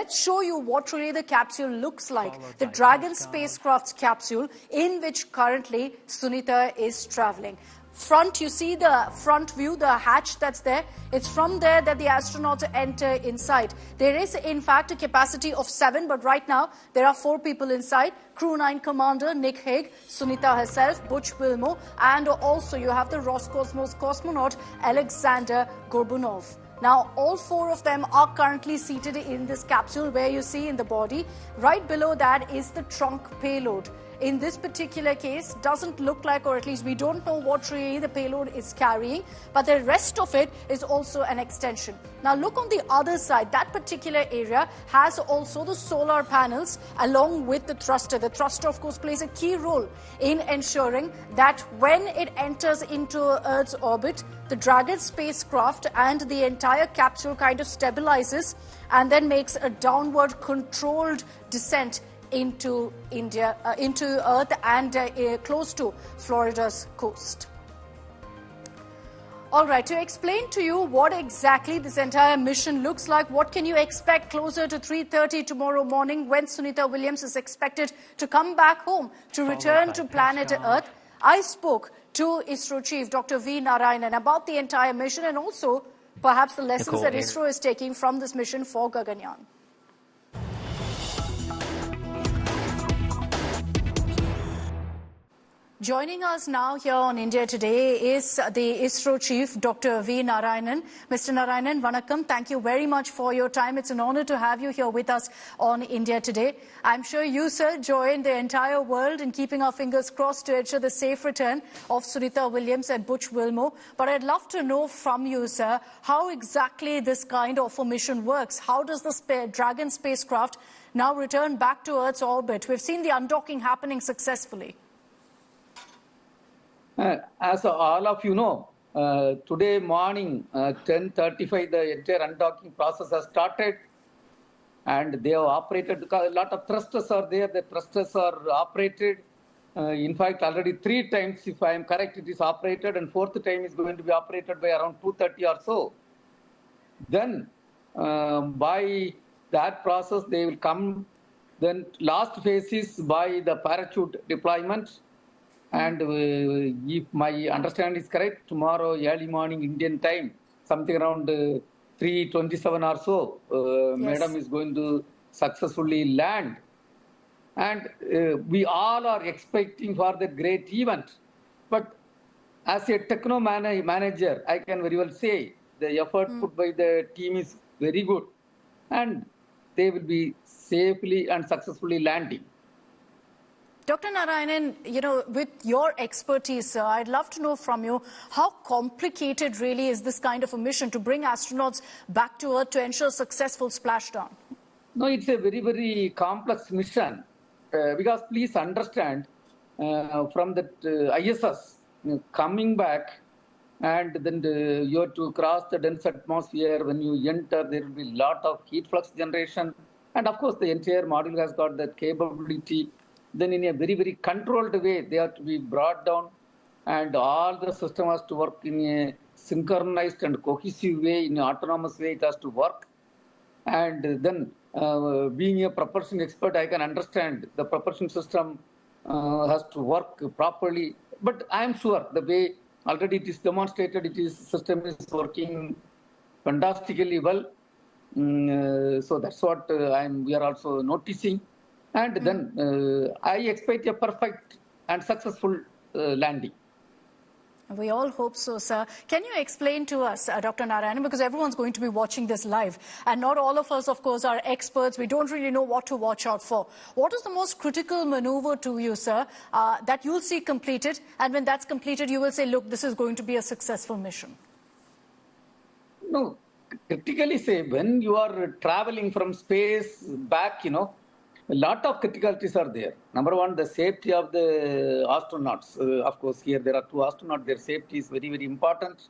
let's show you what really the capsule looks like. The Dragon spacecraft's capsule, in which currently Sunita is traveling. Front, you see the front view, the hatch that's there. It's from there that the astronauts enter inside. There is, in fact, a capacity of 7, but right now there are 4 people inside. Crew 9 Commander Nick Hague, Sunita herself, Butch Wilmore, and also you have the Roscosmos cosmonaut Alexander Gorbunov. Now, all 4 of them are currently seated in this capsule where you see in the body. Right below that is the trunk payload. In this particular case, doesn't look like, or at least we don't know what really the payload is carrying, but the rest of it is also an extension. Now look on the other side. That particular area has also the solar panels along with the thruster. The thruster, of course, plays a key role in ensuring that when it enters into Earth's orbit, the Dragon spacecraft and the entire capsule kind of stabilizes and then makes a downward controlled descent into India, into Earth and close to Florida's coast. All right, to explain to you what exactly this entire mission looks like, what can you expect closer to 3:30 tomorrow morning when Sunita Williams is expected to come back home to return to planet Earth, I spoke to ISRO Chief Dr. V. Narayanan about the entire mission and also perhaps the lessons that ISRO is taking from this mission for Gaganyaan. Joining us now here on India Today is the ISRO Chief, Dr. V. Narayanan. Mr. Narayanan, vanakkam. Thank you very much for your time. It's an honor to have you here with us on India Today. I'm sure you, sir, join the entire world in keeping our fingers crossed to ensure the safe return of Sunita Williams and Butch Wilmore. But I'd love to know from you, sir, how exactly this kind of a mission works. How does the Dragon spacecraft now return back to Earth's orbit? We've seen the undocking happening successfully. As all of you know, today morning, 10:35, the entire undocking process has started, and they have operated because a lot of thrusters are there. The thrusters are operated. In fact, already 3 times, if I am correct, it is operated, and 4th time is going to be operated by around 2:30 or so. Then, by that process, they will come. Then, last phase is by the parachute deployment. And if my understanding is correct, tomorrow early morning Indian time, something around 3:27 or so, Madam is going to successfully land. And we all are expecting for that great event. But as a techno manager, I can very well say the effort put by the team is very good. And they will be safely and successfully landing. Dr. Narayanan, you know, with your expertise, sir, I'd love to know from you how complicated really is this kind of a mission to bring astronauts back to Earth to ensure successful splashdown? No, it's a very, very complex mission because please understand from the ISS coming back and then you have to cross the dense atmosphere. When you enter, there will be a lot of heat flux generation. And of course, the entire module has got that capability. Then in a very, very controlled way, they have to be brought down and all the system has to work in a synchronized and cohesive way, in an autonomous way it has to work. And then being a propulsion expert, I can understand the propulsion system has to work properly. But I am sure the way already it is demonstrated, system is working fantastically well. So that's what we are also noticing. And then I expect a perfect and successful landing. We all hope so, sir. Can you explain to us, Dr. Narayanan, because everyone's going to be watching this live, and not all of us, of course, are experts. We don't really know what to watch out for. What is the most critical maneuver to you, sir, that you'll see completed, and when that's completed, you will say, look, this is going to be a successful mission? No, critically say, when you are traveling from space back, a lot of criticalities are there. Number one, the safety of the astronauts. Of course, here there are 2 astronauts. Their safety is very, very important.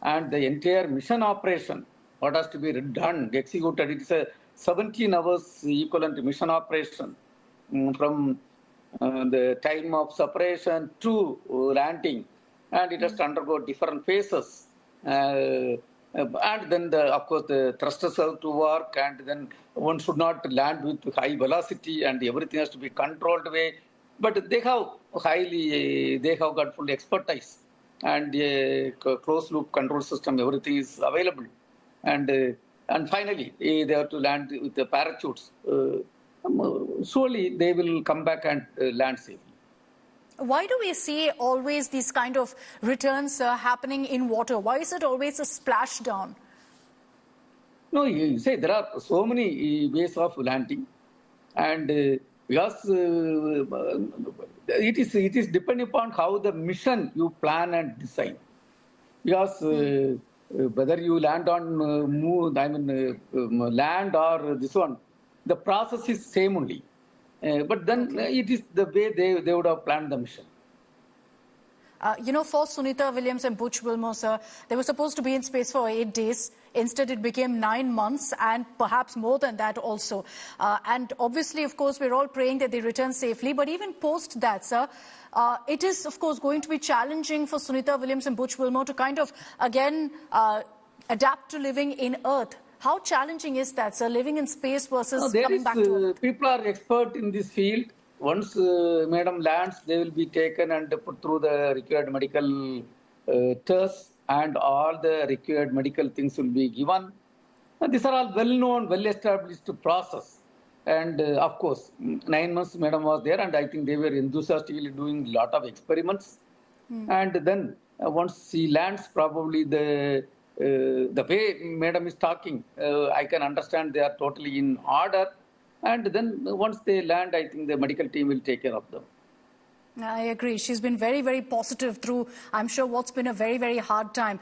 And the entire mission operation, what has to be done, executed, it's a 17 hours equivalent mission operation from the time of separation to landing. And it has to undergo different phases. And then, of course, the thrusters have to work, and then one should not land with high velocity, and everything has to be controlled way. But they have got full expertise, and a closed loop control system, everything is available. And finally, they have to land with the parachutes. Surely they will come back and land safely. Why do we see always these kind of returns happening in water? Why is it always a splashdown? No, you say there are so many ways of landing, and because it is depending upon how the mission you plan and design. Because whether you land on land or this one, the process is same only. But then it is the way they would have planned the mission. For Sunita Williams and Butch Wilmore, sir, they were supposed to be in space for 8 days. Instead, it became 9 months and perhaps more than that also. And obviously, of course, we're all praying that they return safely. But even post that, sir, it is, of course, going to be challenging for Sunita Williams and Butch Wilmore to kind of, again, adapt to living in Earth. How challenging is that, sir, living in space versus coming back to Earth? People are expert in this field. Once Madam lands, they will be taken and put through the required medical tests, and all the required medical things will be given. These are all well-known, well-established process. And of course, 9 months Madam was there, and I think they were enthusiastically doing a lot of experiments. And then once she lands, probably the way Madam is talking, I can understand they are totally in order. And then once they land, I think the medical team will take care of them. I agree. She's been very, very positive through, I'm sure, what's been a very, very hard time.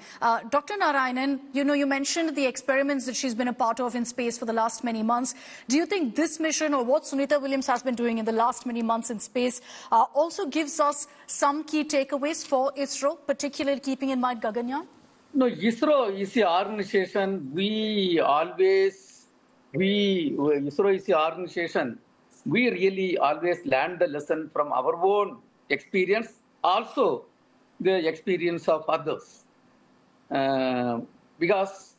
Dr. Narayanan, you mentioned the experiments that she's been a part of in space for the last many months. Do you think this mission, or what Sunita Williams has been doing in the last many months in space, also gives us some key takeaways for ISRO, particularly keeping in mind Gaganyaan? No, ISRO is the organization ISRO is the organization. We really always learn the lesson from our own experience, also the experience of others. Because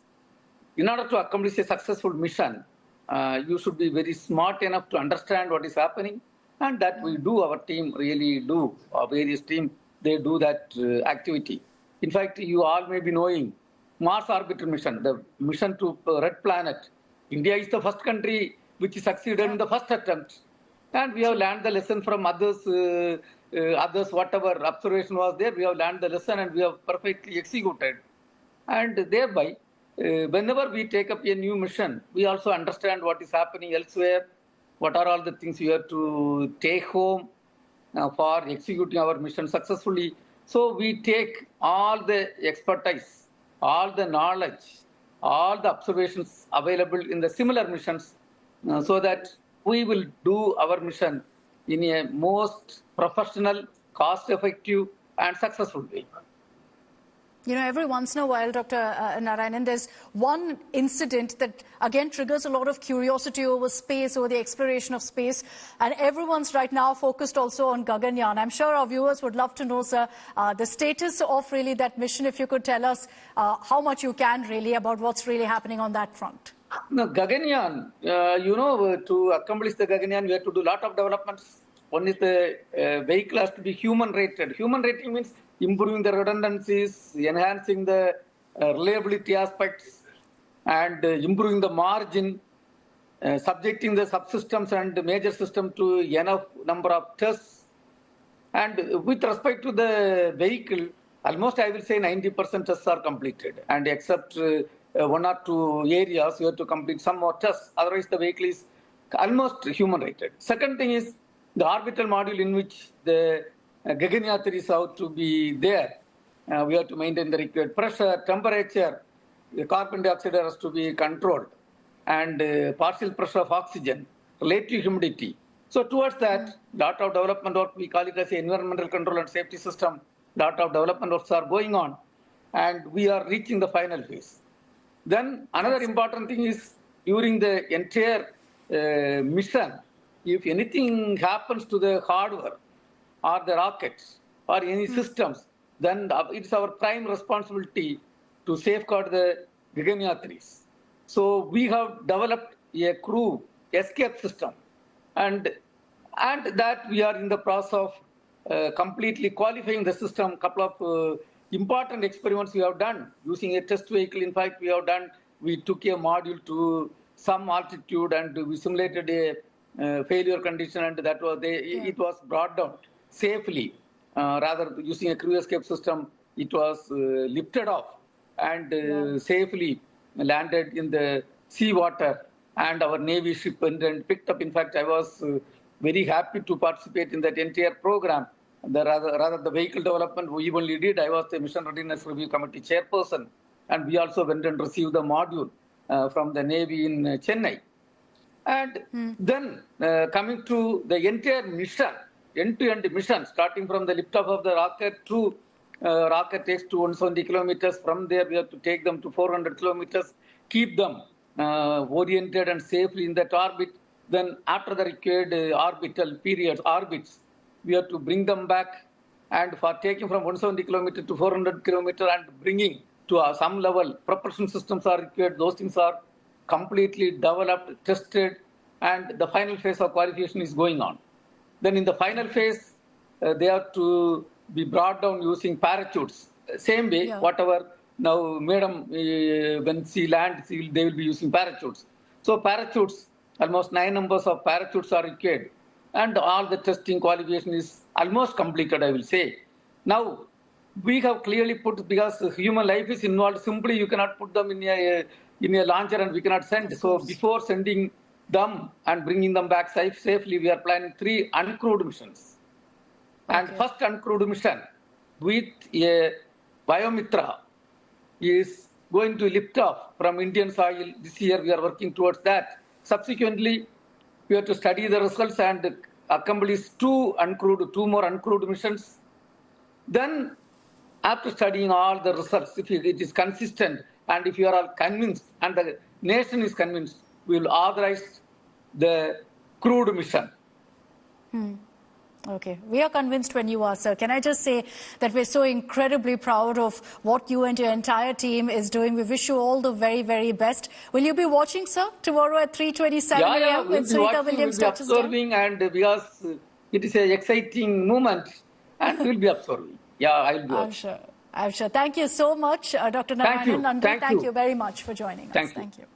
in order to accomplish a successful mission, you should be very smart enough to understand what is happening, and that we do, our team really do, our various team, they do that activity. In fact, you all may be knowing Mars orbiter mission, the mission to Red Planet. India is the first country which succeeded in the first attempt. And we have learned the lesson from others, whatever observation was there, we have learned the lesson and we have perfectly executed. And thereby, whenever we take up a new mission, we also understand what is happening elsewhere, what are all the things we have to take home for executing our mission successfully. So we take all the expertise, all the knowledge, all the observations available in the similar missions, so that we will do our mission in a most professional, cost-effective and successful way. Every once in a while, Dr. Narayanan, there's one incident that, again, triggers a lot of curiosity over space, over the exploration of space. And everyone's right now focused also on Gaganyaan. I'm sure our viewers would love to know, sir, the status of really that mission, if you could tell us how much you can really about what's really happening on that front. No, Gaganyaan, to accomplish the Gaganyaan, we have to do a lot of developments. One is the vehicle has to be human rated. Human rating means improving the redundancies, enhancing the reliability aspects, and improving the margin, subjecting the subsystems and major system to enough number of tests. And with respect to the vehicle, almost I will say 90% tests are completed. And except 1 or 2 areas, you have to complete some more tests. Otherwise, the vehicle is almost human rated. Second thing is the orbital module in which the Gaganyaan is out to be there. We have to maintain the required pressure, temperature, the carbon dioxide has to be controlled, and partial pressure of oxygen, relative humidity. So towards that, lot of development work, we call it as environmental control and safety system, lot of development works are going on, and we are reaching the final phase. Then another important thing is during the entire mission, if anything happens to the hardware or the rockets or any systems, then it's our prime responsibility to safeguard the Gaganyaan 3s. So we have developed a crew escape system, and that we are in the process of completely qualifying the system. Couple of important experiments we have done using a test vehicle. In fact, we took a module to some altitude and we simulated a failure condition, and that was it was brought down safely. Rather using a crew escape system, it was lifted off and safely landed in the seawater, and our Navy ship and picked up. In fact, I was very happy to participate in that entire program. Rather the vehicle development we only did. I was the Mission Readiness Review Committee chairperson, and we also went and received the module from the Navy in Chennai. And then coming to the entire mission, end-to-end mission, starting from the liftoff of the rocket to rocket takes to 170 kilometers. From there, we have to take them to 400 kilometers, keep them oriented and safely in that orbit. Then after the required orbits, we have to bring them back. And for taking from 170 kilometers to 400 kilometers and bringing to some level, propulsion systems are required. Those things are completely developed, tested, and the final phase of qualification is going on. Then in the final phase, they have to be brought down using parachutes. Same way, whatever now, madam, when she lands, they will be using parachutes. So parachutes, almost 9 numbers of parachutes are required. And all the testing qualification is almost completed, I will say. Now, we have clearly put, because human life is involved, simply you cannot put them in a launcher and we cannot send. So before sending them and bringing them back safely, we are planning 3 uncrewed missions. And first uncrewed mission with a Biomitra is going to lift off from Indian soil. This year we are working towards that. Subsequently, we have to study the results and accomplish 2 more uncrewed missions. Then, after studying all the results, if it is consistent and if you are all convinced and the nation is convinced, we will authorize the crewed mission. Okay, we are convinced when you are, sir. Can I just say that we're so incredibly proud of what you and your entire team is doing. We wish you all the very, very best. Will you be watching, sir, tomorrow at 3:27 a.m. when Sunita Williams touches down? Observing, and because it is an exciting moment, and we'll be observing. Yeah, I'll be watching. I'm sure. Thank you so much, Dr. Narayanan. Thank you very much for joining us. Thank you.